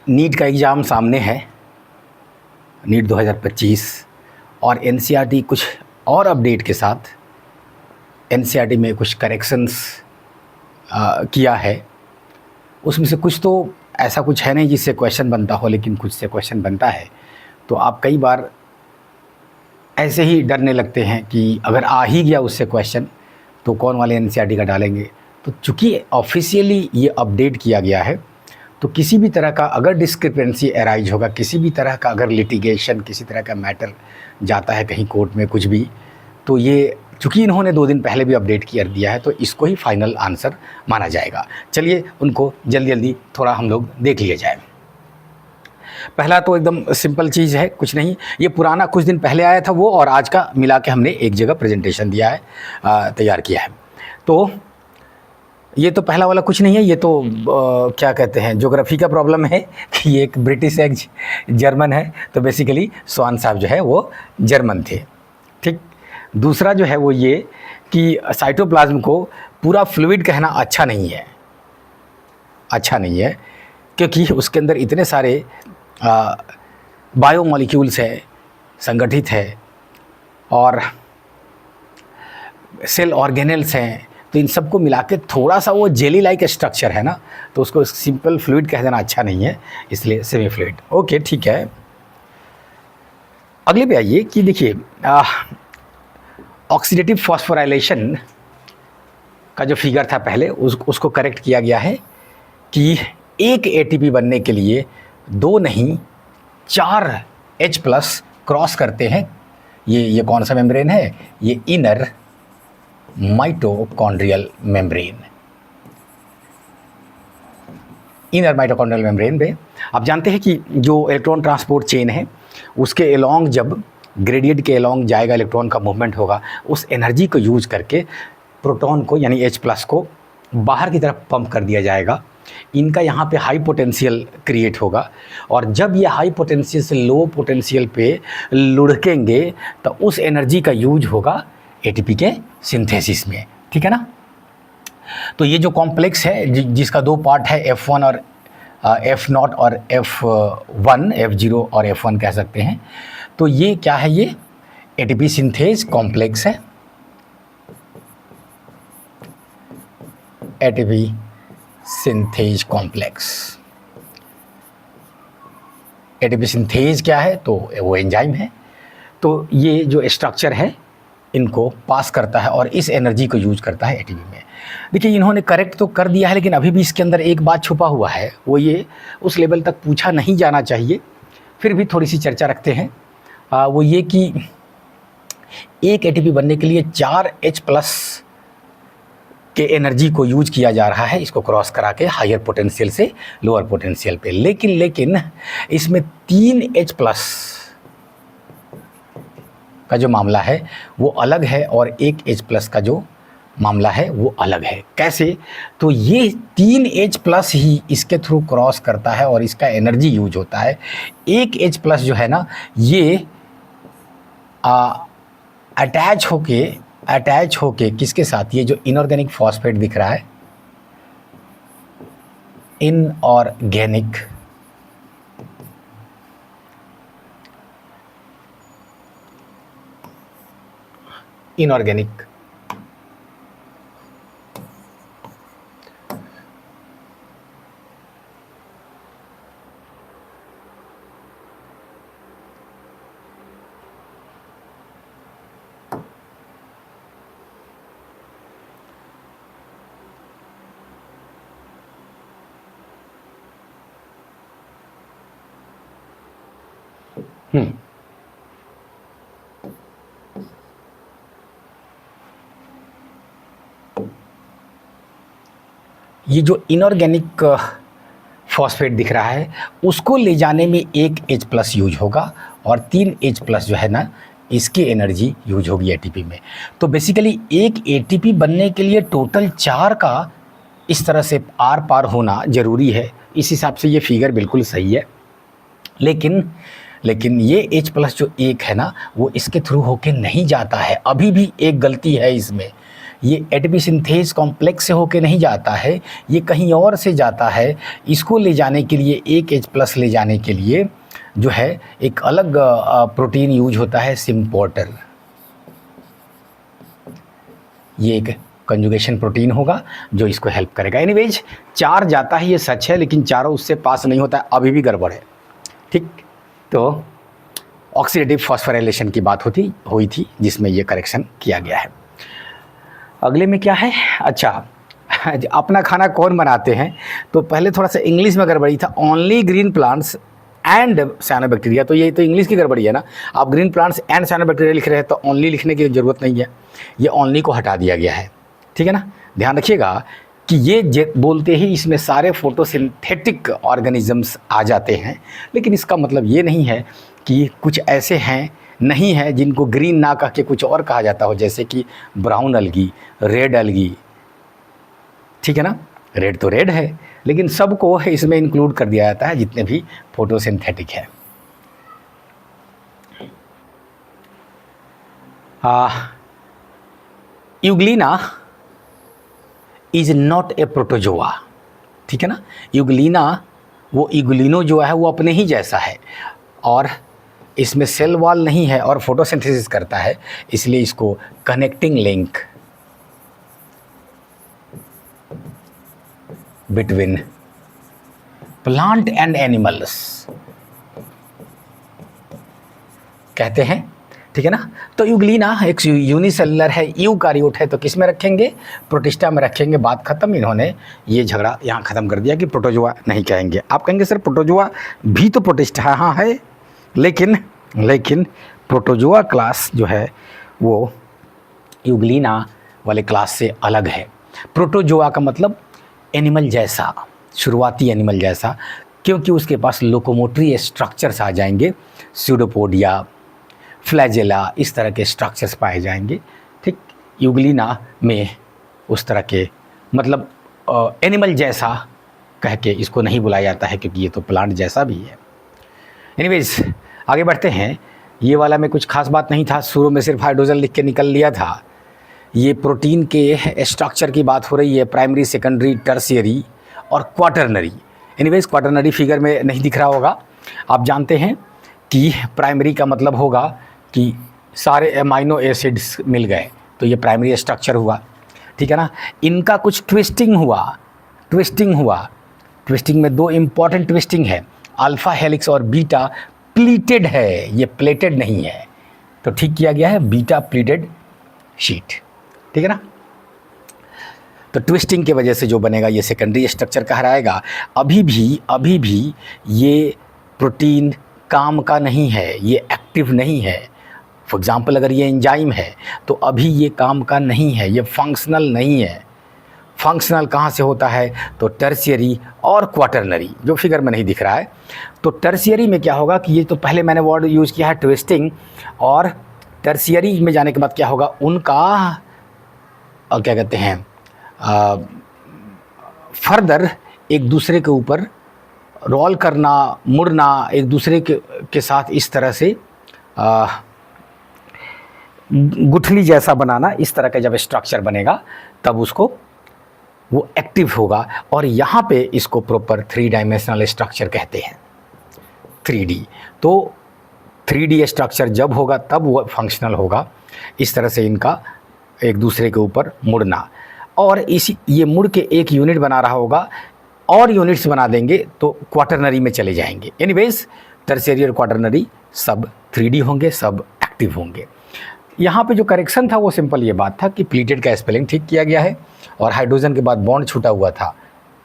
NEET का exam सामने है, नीट 2025, और एनसीईआरटी कुछ और अपडेट के साथ एनसीईआरटी में कुछ करेक्शंस किया है। उसमें से कुछ तो ऐसा कुछ है नहीं जिससे क्वेश्चन बनता हो, लेकिन कुछ से क्वेश्चन बनता है। तो आप कई बार ऐसे ही डरने लगते हैं कि अगर आ ही गया उससे क्वेश्चन तो कौन वाले एनसीईआरटी का डालेंगे। तो चूँकि ऑफिशियली ये अपडेट किया गया है, तो किसी भी तरह का अगर डिस्क्रिपेंसी अराइज होगा, किसी भी तरह का अगर लिटिगेशन, किसी तरह का मैटर जाता है कहीं कोर्ट में कुछ भी, तो ये चूँकि इन्होंने 2 दिन पहले भी अपडेट कर दिया है, तो इसको ही फाइनल आंसर माना जाएगा। चलिए उनको जल्दी जल्दी थोड़ा हम लोग देख लिए जाए। पहला तो एकदम सिंपल चीज़ है, कुछ नहीं, ये पुराना कुछ दिन पहले आया था वो, और आज का मिला के हमने एक जगह प्रेजेंटेशन दिया है, तैयार किया है। तो ये तो पहला वाला कुछ नहीं है, ये तो क्या कहते हैं, ज्योग्राफी का प्रॉब्लम है कि ये एक ब्रिटिश एक जर्मन है, तो बेसिकली स्वान साहब जो है वो जर्मन थे। ठीक। दूसरा जो है वो ये कि साइटोप्लाज्म को पूरा फ्लूइड कहना अच्छा नहीं है, अच्छा नहीं है, क्योंकि उसके अंदर इतने सारे बायोमॉलिक्यूल्स हैं, संगठित है, और सेल ऑर्गेनेल्स हैं, तो इन सबको मिला के थोड़ा सा वो जेली लाइक स्ट्रक्चर है ना, तो उसको सिंपल फ्लूइड कह देना अच्छा नहीं है, इसलिए सेमी फ्लूइड। ओके, ठीक है। अगले पे आइए कि देखिए ऑक्सीडेटिव फॉस्फोराइलेशन का जो फिगर था पहले, उसको करेक्ट किया गया है कि एक एटीपी बनने के लिए 2 नहीं 4 H+ क्रॉस करते हैं। ये कौन सा मेम्ब्रेन है? ये inner mitochondrial membrane. Inner mitochondrial membrane में आप जानते हैं कि जो इलेक्ट्रॉन ट्रांसपोर्ट चेन है, उसके एलोंग जब ग्रेडियंट के एलोंग जाएगा, इलेक्ट्रॉन का मूवमेंट होगा, उस एनर्जी को यूज करके प्रोटॉन को यानी H+ को बाहर की तरफ पंप कर दिया जाएगा। इनका यहाँ पे हाई पोटेंशियल क्रिएट होगा, और जब ये हाई पोटेंशियल से लो पोटेंशियल पे लुढ़केंगे तो उस एनर्जी का यूज होगा एटीपी के सिंथेसिस में। ठीक है ना। तो ये जो कॉम्प्लेक्स है जिसका 2 पार्ट है, F1 और F0 और F1, F0 और F1 कह सकते हैं। तो ये क्या है? ये एटीपी सिंथेज कॉम्प्लेक्स है। ATP synthase complex. ATP synthase क्या है? तो वो एंजाइम है। तो ये जो स्ट्रक्चर है इनको पास करता है और इस एनर्जी को यूज करता है एटीपी में। देखिए इन्होंने करेक्ट तो कर दिया है, लेकिन अभी भी इसके अंदर एक बात छुपा हुआ है, वो ये उस लेवल तक पूछा नहीं जाना चाहिए, फिर भी थोड़ी सी चर्चा रखते हैं। वो ये कि एक एटीपी बनने के लिए 4 H+ के एनर्जी को यूज किया जा रहा है, इसको क्रॉस करा के हायर पोटेंशियल से लोअर पोटेंशियल पे। लेकिन इसमें 3 H+ का जो मामला है वो अलग है, और 1 H+ का जो मामला है वो अलग है। कैसे? तो ये 3 H+ ही इसके थ्रू क्रॉस करता है और इसका एनर्जी यूज होता है। 1 H+ जो है ना, ये अटैच होके किसके साथ? ये जो इनऑर्गेनिक फॉस्फेट दिख रहा है, इनऑर्गेनिक ये जो इनऑर्गेनिक फॉस्फेट दिख रहा है उसको ले जाने में 1 H+ यूज होगा, और 3 H+ जो है ना, इसकी एनर्जी यूज होगी एटीपी में। तो बेसिकली एक एटीपी बनने के लिए टोटल 4 का इस तरह से आर पार होना ज़रूरी है। इस हिसाब से ये फिगर बिल्कुल सही है, लेकिन ये H+ जो 1 है ना, वो इसके थ्रू होके नहीं जाता है। अभी भी एक गलती है इसमें, ये एटीपी सिंथेज कॉम्प्लेक्स से होके नहीं जाता है, ये कहीं और से जाता है। इसको ले जाने के लिए, एक H+ ले जाने के लिए जो है एक अलग प्रोटीन यूज होता है, सिम्पोर्टर। ये एक कंजुगेशन प्रोटीन होगा जो इसको हेल्प करेगा। एनीवेज 4 जाता है, ये सच है, लेकिन चारों उससे पास नहीं होता है, अभी भी गड़बड़ है। ठीक, तो ऑक्सीडेटिव फॉस्फोराइलेशन की बात हुई थी जिसमें ये करेक्शन किया गया है। अगले में क्या है? अच्छा, अपना खाना कौन बनाते हैं? तो पहले थोड़ा सा इंग्लिश में गड़बड़ी था, only green plants and cyanobacteria. तो ये तो इंग्लिश की गड़बड़ी है ना। आप ग्रीन प्लांट्स एंड साइनोबैक्टीरिया लिख रहे हैं तो ओनली लिखने की ज़रूरत नहीं है, ये ओनली को हटा दिया गया है। ठीक है ना, ध्यान रखिएगा कि ये बोलते ही इसमें सारे फोटोसिंथेटिक ऑर्गेनिजम्स आ जाते हैं, लेकिन इसका मतलब ये नहीं है कि कुछ ऐसे हैं नहीं है जिनको ग्रीन ना कह के कुछ और कहा जाता हो, जैसे कि ब्राउन अलगी, रेड अलगी। ठीक है ना, रेड तो रेड है, लेकिन सबको इसमें इंक्लूड कर दिया जाता है जितने भी फोटोसिंथेटिक है। Euglena is not a protozoa. ठीक है ना, यूग्लिना वो यूग्लिनो जो है वो अपने ही जैसा है और इसमें सेल वॉल नहीं है और फोटोसिंथेसिस करता है, इसलिए इसको connecting link between plant and animals कहते हैं। ठीक है ना, तो यूग्लिना एक यूनिसेलुलर है, यूकारियोट है, तो किस में रखेंगे? प्रोटिस्टा में रखेंगे। बात खत्म। इन्होंने ये झगड़ा यहाँ ख़त्म कर दिया कि प्रोटोजोआ नहीं कहेंगे। आप कहेंगे सर प्रोटोजोआ भी तो प्रोटिस्टा है। हाँ है, लेकिन प्रोटोजोआ क्लास जो है वो यूग्लिना वाले क्लास से अलग है। प्रोटोजोआ का मतलब एनिमल जैसा, शुरुआती एनिमल जैसा, क्योंकि उसके पास लोकोमोटरी स्ट्रक्चर्स आ जाएंगे, स्यूडोपोडिया, फ्लैजेला, इस तरह के स्ट्रक्चर्स पाए जाएंगे। ठीक, यूग्लिना में उस तरह के मतलब एनिमल जैसा कह के इसको नहीं बुलाया जाता है, क्योंकि ये तो प्लांट जैसा भी है। एनीवेज आगे बढ़ते हैं। ये वाला में कुछ खास बात नहीं था, शुरू में सिर्फ हाइड्रोजन लिख के निकल लिया था। ये प्रोटीन के स्ट्रक्चर की बात हो रही है, प्राइमरी, सेकेंडरी, टर्शियरी और क्वाटरनरी। एनीवेज क्वाटरनरी फिगर में नहीं दिख रहा होगा। आप जानते हैं कि प्राइमरी का मतलब होगा कि सारे अमाइनो एसिड्स मिल गए, तो ये प्राइमरी स्ट्रक्चर हुआ। ठीक है ना, इनका कुछ ट्विस्टिंग हुआ। ट्विस्टिंग में 2 इम्पॉर्टेंट ट्विस्टिंग है, अल्फ़ा हेलिक्स और बीटा प्लीटेड है, ये प्लेटेड नहीं है, तो ठीक किया गया है, बीटा प्लीटेड शीट। ठीक है ना, तो ट्विस्टिंग की वजह से जो बनेगा ये सेकेंडरी स्ट्रक्चर कहलाएगा। अभी भी ये प्रोटीन काम का नहीं है, ये एक्टिव नहीं है। फॉर एग्ज़ाम्पल अगर ये एंजाइम है तो अभी ये काम का नहीं है, ये फंक्शनल नहीं है। फंक्शनल कहाँ से होता है? तो टर्शियरी और क्वाटरनरी, जो फिगर में नहीं दिख रहा है। तो टर्शियरी में क्या होगा कि ये तो पहले मैंने वर्ड यूज़ किया है ट्विस्टिंग, और टर्शियरी में जाने के बाद क्या होगा, उनका क्या कहते हैं, फर्दर एक दूसरे के ऊपर रोल करना, मुड़ना, एक दूसरे के साथ इस तरह से गुठली जैसा बनाना, इस तरह का जब स्ट्रक्चर बनेगा तब उसको वो एक्टिव होगा। और यहाँ पे इसको प्रॉपर 3 डायमेंशनल स्ट्रक्चर कहते हैं, 3D। तो 3D स्ट्रक्चर जब होगा तब वो फंक्शनल होगा। इस तरह से इनका एक दूसरे के ऊपर मुड़ना, और ये मुड़ के एक यूनिट बना रहा होगा, और यूनिट्स बना देंगे तो क्वाटरनरी में चले जाएंगे। एनीवेज टर्शियरी और क्वाटरनरी सब 3D होंगे, सब एक्टिव होंगे। यहाँ पे जो करेक्शन था वो सिंपल ये बात था कि प्लीटेड का स्पेलिंग ठीक किया गया है, और हाइड्रोजन के बाद बॉन्ड छूटा हुआ था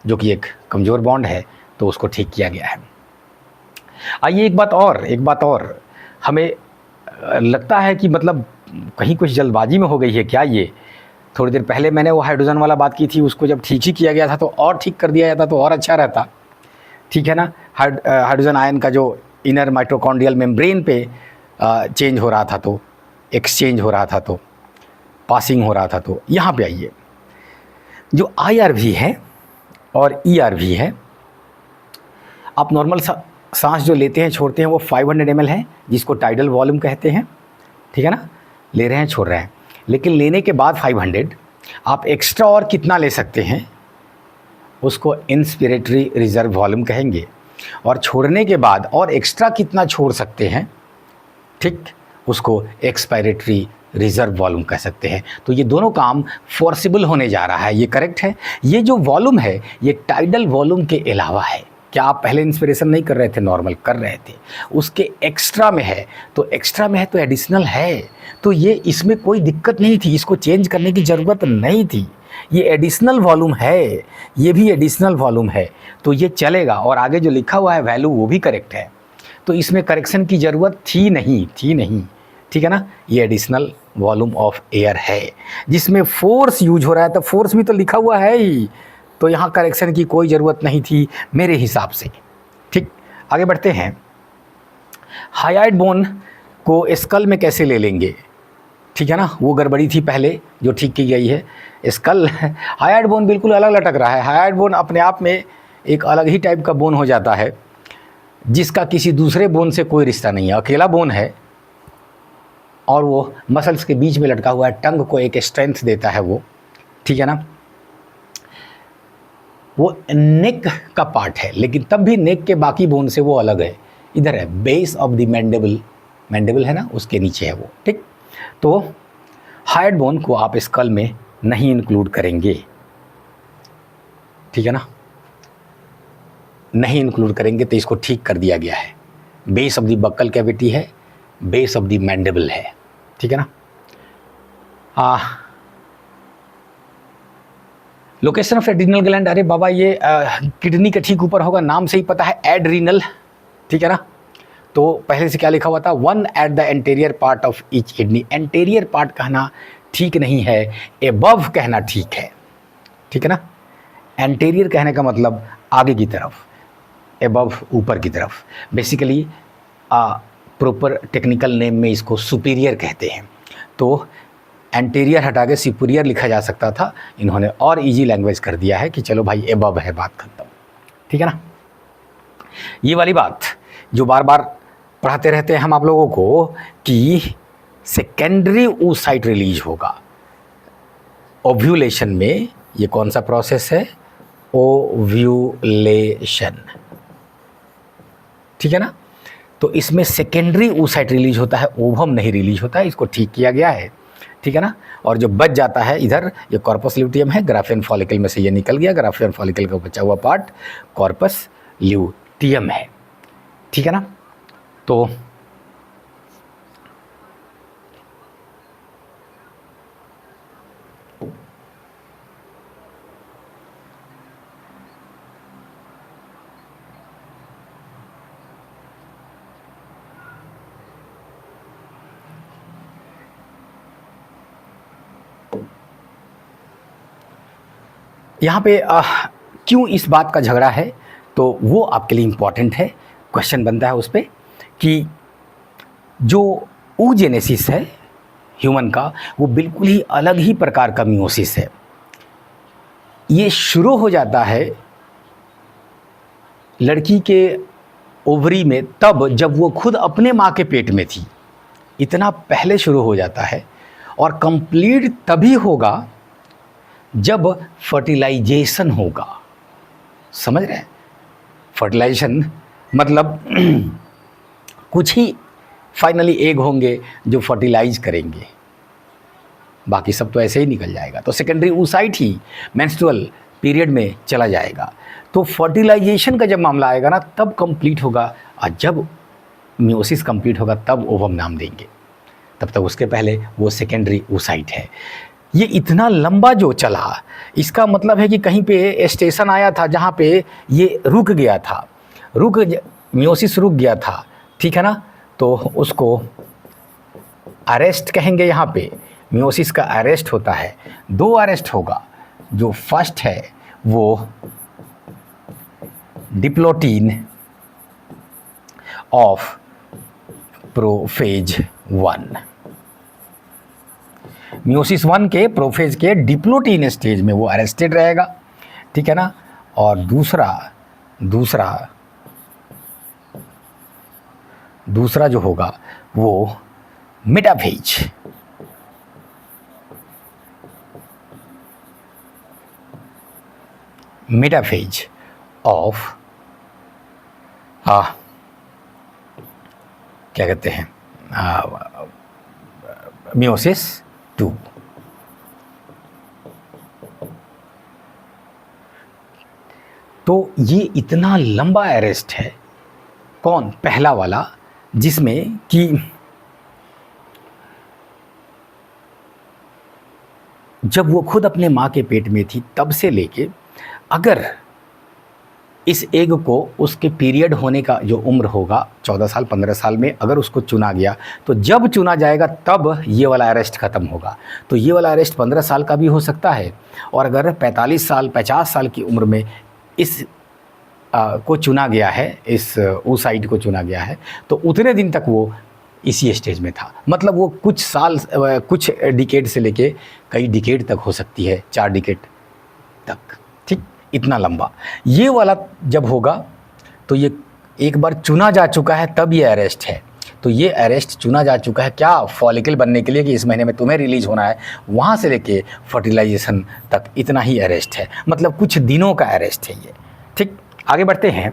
जो कि एक कमज़ोर बॉन्ड है, तो उसको ठीक किया गया है। आइए एक बात और हमें लगता है कि मतलब कहीं कुछ जल्दबाजी में हो गई है क्या। ये थोड़ी देर पहले मैंने वो हाइड्रोजन वाला बात की थी, उसको जब ठीक ही किया गया था तो और ठीक कर दिया जाता तो और अच्छा रहता। ठीक है ना, हाइड्रोजन आयन का जो इनर माइटोकॉन्ड्रियल मेम्ब्रेन पे चेंज हो रहा था, तो एक्सचेंज हो रहा था, तो पासिंग हो रहा था। तो यहाँ पे आइए, जो IRV है और ERV है, आप नॉर्मल सांस जो लेते हैं छोड़ते हैं वो 500 ml है, जिसको टाइडल वॉल्यूम कहते हैं। ठीक है ना, ले रहे हैं छोड़ रहे हैं, लेकिन लेने के बाद 500 आप एक्स्ट्रा और कितना ले सकते हैं उसको इंस्पिरेटरी रिजर्व वॉल्यूम कहेंगे, और छोड़ने के बाद और एक्स्ट्रा कितना छोड़ सकते हैं, ठीक, उसको एक्सपायरेटरी रिजर्व वॉल्यूम कह सकते हैं। तो ये दोनों काम फोर्सिबल होने जा रहा है, ये करेक्ट है। ये जो वॉल्यूम है ये टाइडल वॉल्यूम के अलावा है। क्या आप पहले इंस्पिरेशन नहीं कर रहे थे, नॉर्मल कर रहे थे, उसके एक्स्ट्रा में है, तो एक्स्ट्रा में है तो एडिशनल है, तो ये इसमें कोई दिक्कत नहीं थी, इसको चेंज करने की ज़रूरत नहीं थी। ये एडिशनल वॉल्यूम है, ये भी एडिशनल वॉल्यूम है, तो ये चलेगा। और आगे जो लिखा हुआ है वैल्यू वो भी करेक्ट है, तो इसमें करेक्शन की ज़रूरत थी नहीं, ठीक है ना। ये एडिशनल वॉल्यूम ऑफ एयर है जिसमें फोर्स यूज हो रहा है, तो फोर्स भी तो लिखा हुआ है ही, तो यहाँ करेक्शन की कोई ज़रूरत नहीं थी मेरे हिसाब से। ठीक, आगे बढ़ते हैं। हाइड बोन को स्कल में कैसे ले लेंगे, ठीक है ना, वो गड़बड़ी थी पहले जो ठीक की गई है। स्कल हाइड बोन बिल्कुल अलग लटक रहा है। हाइड बोन अपने आप में एक अलग ही टाइप का बोन हो जाता है जिसका किसी दूसरे बोन से कोई रिश्ता नहीं है, अकेला बोन है, और वो मसल्स के बीच में लटका हुआ है, टंग को एक स्ट्रेंथ देता है वो, ठीक है ना। वो नेक का पार्ट है, लेकिन तब भी नेक के बाकी बोन से वो अलग है। इधर है बेस ऑफ द मैंडिबल है ना, उसके नीचे है वो, ठीक। तो हाइड बोन को आप स्कल में नहीं इंक्लूड करेंगे, ठीक है ना, नहीं इंक्लूड करेंगे, तो इसको ठीक कर दिया गया है। Base of the buccal cavity है, बेस ऑफ द मैंडिबल है, ठीक है ना। लोकेशन ऑफ एड्रीनल ग्लैंड, अरे बाबा ये किडनी के ठीक ऊपर होगा, नाम से ही पता है एड्रीनल, ठीक है ना। तो पहले से क्या लिखा हुआ था, one at the anterior part of each kidney. Anterior part कहना ठीक नहीं है, एबव कहना ठीक है, ठीक है ना। एंटीरियर कहने का मतलब आगे की तरफ, एबव ऊपर की तरफ। बेसिकली प्रॉपर टेक्निकल नेम में इसको सुपीरियर कहते हैं। तो एंटीरियर हटा के सुपीरियर लिखा जा सकता था, इन्होंने और इजी लैंग्वेज कर दिया है कि चलो भाई एबव है, बात खत्म, ठीक है ना। ये वाली बात जो बार बार पढ़ाते रहते हैं हम आप लोगों को कि सेकेंडरी oocyte रिलीज होगा ओव्यूलेशन में। ये कौन सा प्रोसेस है, ओव्यूलेशन, ठीक है ना। तो इसमें सेकेंडरी oocyte रिलीज होता है, ओवम नहीं रिलीज होता है, इसको ठीक किया गया है, ठीक है ना। और जो बच जाता है इधर, ये कॉर्पस ल्यूटियम है, ग्राफियन फॉलिकल में से ये निकल गया, ग्राफियन फॉलिकल का बचा हुआ पार्ट कॉर्पस ल्यूटियम है, ठीक है ना। तो यहाँ पे क्यों इस बात का झगड़ा है, तो वो आपके लिए इम्पॉर्टेंट है, क्वेश्चन बनता है उस पर कि जो oogenesis है ह्यूमन का, वो बिल्कुल ही अलग ही प्रकार का मियोसिस है। ये शुरू हो जाता है लड़की के ओवरी में तब जब वो खुद अपने माँ के पेट में थी, इतना पहले शुरू हो जाता है, और कंप्लीट तभी होगा जब फर्टिलाइजेशन होगा। समझ रहे हैं, फर्टिलाइजेशन मतलब कुछ ही फाइनली एग होंगे जो फर्टिलाइज करेंगे, बाकी सब तो ऐसे ही निकल जाएगा। तो सेकेंडरी oocyte ही मेंस्ट्रुअल पीरियड में चला जाएगा। तो फर्टिलाइजेशन का जब मामला आएगा ना, तब कंप्लीट होगा, और जब मियोसिस कंप्लीट होगा तब ओवम नाम देंगे, तब तक उसके पहले वो सेकेंडरी oocyte है। ये इतना लंबा जो चला, इसका मतलब है कि कहीं पे स्टेशन आया था जहाँ पे ये रुक गया था, मियोसिस रुक गया था, ठीक है ना। तो उसको अरेस्ट कहेंगे। यहाँ पे मियोसिस का अरेस्ट होता है, दो अरेस्ट होगा। जो फर्स्ट है वो डिप्लोटीन ऑफ प्रोफेज 1, मियोसिस 1 के प्रोफेज के डिप्लोटीन स्टेज में वो अरेस्टेड रहेगा, ठीक है ना। और दूसरा जो होगा वो मेटाफेज, मेटाफेज ऑफ क्या कहते हैं मियोसिस 2। तो ये इतना लंबा अरेस्ट है, कौन, पहला वाला, जिसमें कि जब वो खुद अपने माँ के पेट में थी तब से लेके, अगर इस एग को उसके पीरियड होने का जो उम्र होगा 14 साल 15 साल में अगर उसको चुना गया, तो जब चुना जाएगा तब ये वाला अरेस्ट ख़त्म होगा। तो ये वाला अरेस्ट 15 साल का भी हो सकता है, और अगर 45 साल 50 साल की उम्र में इस को चुना गया है, इस oocyte को चुना गया है, तो उतने दिन तक वो इसी स्टेज में था। मतलब वो कुछ साल, कुछ डिकेड से लेके कई डिकेड तक हो सकती है, 4 डिकेड तक, ठीक, इतना लंबा। ये वाला जब होगा तो ये एक बार चुना जा चुका है तब ये अरेस्ट है। तो ये अरेस्ट चुना जा चुका है क्या, फॉलिकल बनने के लिए कि इस महीने में तुम्हें रिलीज होना है, वहाँ से लेके फर्टिलाइजेशन तक इतना ही अरेस्ट है, मतलब कुछ दिनों का अरेस्ट है ये, ठीक। आगे बढ़ते हैं।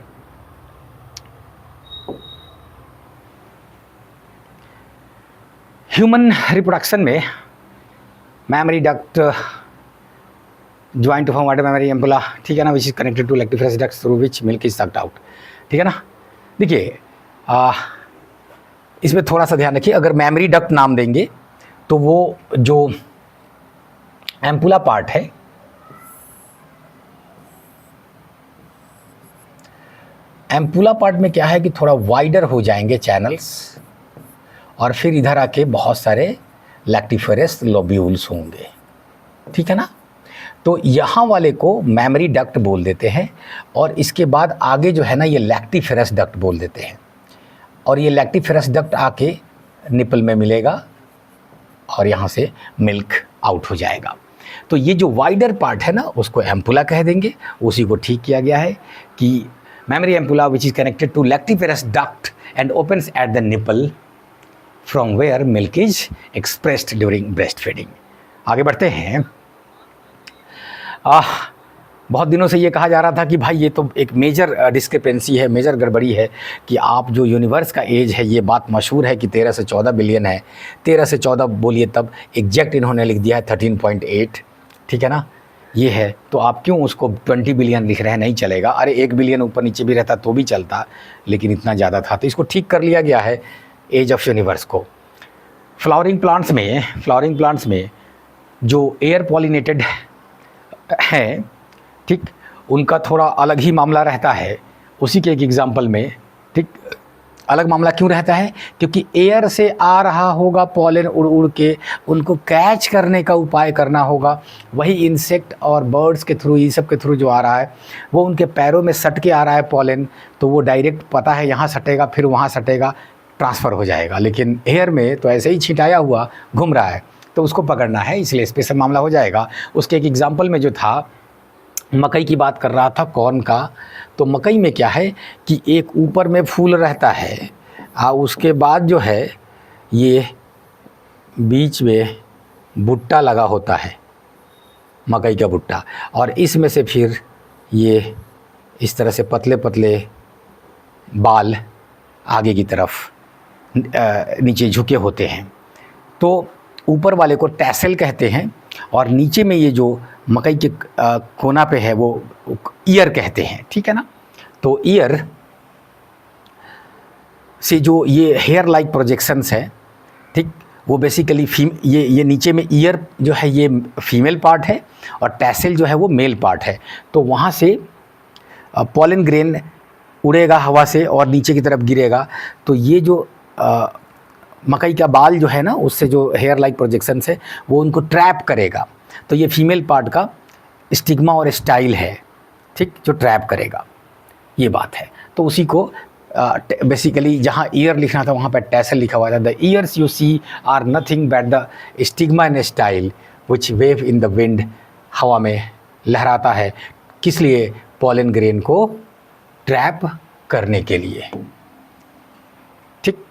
ह्यूमन रिप्रोडक्शन में mammary duct join to form water mammary ampulla, ठीक है ना, which is connected to lactiferous ducts through which milk is sucked out, ठीक है ना। देखिए इसमें थोड़ा सा ध्यान रखिए, अगर मैमरी डक्ट नाम देंगे तो वो जो एम्पुला पार्ट है, एम्पुला पार्ट में क्या है कि थोड़ा वाइडर हो जाएंगे चैनल्स, और फिर इधर आके बहुत सारे लैक्टिफरस लोब्यूल्स होंगे, ठीक है ना। तो यहाँ वाले को मैमरी डक्ट बोल देते हैं, और इसके बाद आगे जो है ना ये लैक्टिफरस डक्ट बोल देते हैं, और ये लैक्टिफरस डक्ट आके निपल में मिलेगा और यहाँ से मिल्क आउट हो जाएगा। तो ये जो वाइडर पार्ट है ना उसको एम्पुला कह देंगे। उसी को ठीक किया गया है कि mammary ampulla which is connected to lactiferous duct and opens at the nipple from where milk is expressed during breast feeding. आगे बढ़ते हैं। बहुत दिनों से ये कहा जा रहा था कि भाई ये तो एक मेजर डिस्क्रिपेंसी है, मेजर गड़बड़ी है कि आप जो यूनिवर्स का एज है, ये बात मशहूर है कि 13 से 14 बिलियन है, 13 से 14 बोलिए तब एग्जैक्ट इन्होंने लिख दिया है 13.8, ठीक है ना, ये है। तो आप क्यों उसको 20 बिलियन लिख रहे हैं, नहीं चलेगा। अरे 1 बिलियन ऊपर नीचे भी रहता तो भी चलता, लेकिन इतना ज़्यादा था, तो इसको ठीक कर लिया गया है एज ऑफ यूनिवर्स को। फ्लावरिंग प्लांट्स में जो एयर पॉलिनेटेड है, ठीक, उनका थोड़ा अलग ही मामला रहता है। उसी के एक एग्जांपल में, ठीक, अलग मामला क्यों रहता है, क्योंकि एयर से आ रहा होगा पॉलन उड़ उड़ के, उनको कैच करने का उपाय करना होगा। वही इंसेक्ट और बर्ड्स के थ्रू, ये सब के थ्रू जो आ रहा है वो उनके पैरों में सट के आ रहा है पॉलन, तो वो डायरेक्ट पता है यहाँ सटेगा फिर वहाँ सटेगा, ट्रांसफ़र हो जाएगा। लेकिन एयर में तो ऐसे ही छिटाया हुआ घूम रहा है, तो उसको पकड़ना है, इसलिए स्पेशल मामला हो जाएगा। उसके एक एग्जाम्पल में जो था, मकई की बात कर रहा था, कॉर्न का। तो मकई में क्या है कि एक ऊपर में फूल रहता है, उसके बाद जो है ये बीच में भुट्टा लगा होता है, मकई का भुट्टा, और इसमें से फिर ये इस तरह से पतले पतले बाल आगे की तरफ नीचे झुके होते हैं। तो ऊपर वाले को टैसल कहते हैं, और नीचे में ये जो मकई के कोना पे है वो ईयर कहते हैं, ठीक है ना। तो ईयर से जो ये हेयर लाइक प्रोजेक्शंस है, ठीक, वो बेसिकली ये नीचे में ईयर जो है ये फीमेल पार्ट है, और टैसल जो है वो मेल पार्ट है। तो वहाँ से पॉलन ग्रेन उड़ेगा हवा से और नीचे की तरफ गिरेगा। तो ये जो मकई का बाल जो है ना, उससे जो हेयर लाइक प्रोजेक्शंस है वो उनको ट्रैप करेगा। तो ये फीमेल पार्ट का स्टिग्मा और स्टाइल है, ठीक, जो ट्रैप करेगा, ये बात है। तो उसी को बेसिकली जहाँ ईयर लिखना था वहाँ पर टैसल लिखा हुआ था। The ears you see are nothing but the stigma and style which wave in the wind, हवा में लहराता है, किस लिए, पॉलन ग्रेन को ट्रैप करने के लिए, ठीक।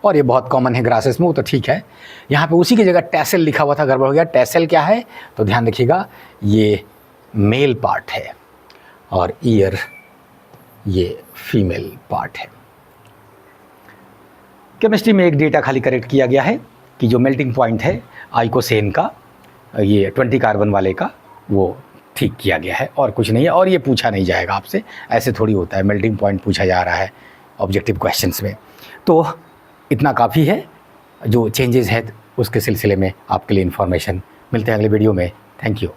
और ये बहुत कॉमन है ग्रासेस में, वो तो ठीक है। यहाँ पे उसी की जगह टैसल लिखा हुआ था, गड़बड़ हो गया। टैसल क्या है तो ध्यान रखिएगा, ये मेल पार्ट है और ईयर ये फीमेल पार्ट है। केमिस्ट्री में एक डेटा खाली करेक्ट किया गया है कि जो मेल्टिंग पॉइंट है आइकोसेन का, ये 20 कार्बन वाले का, वो ठीक किया गया है और कुछ नहीं है। और ये पूछा नहीं जाएगा आपसे, ऐसे थोड़ी होता है, मेल्टिंग पॉइंट पूछा जा रहा है ऑब्जेक्टिव क्वेश्चंस में। तो इतना काफ़ी है, जो चेंजेस है उसके सिलसिले में आपके लिए इन्फॉर्मेशन। मिलते हैं अगले वीडियो में। Thank you.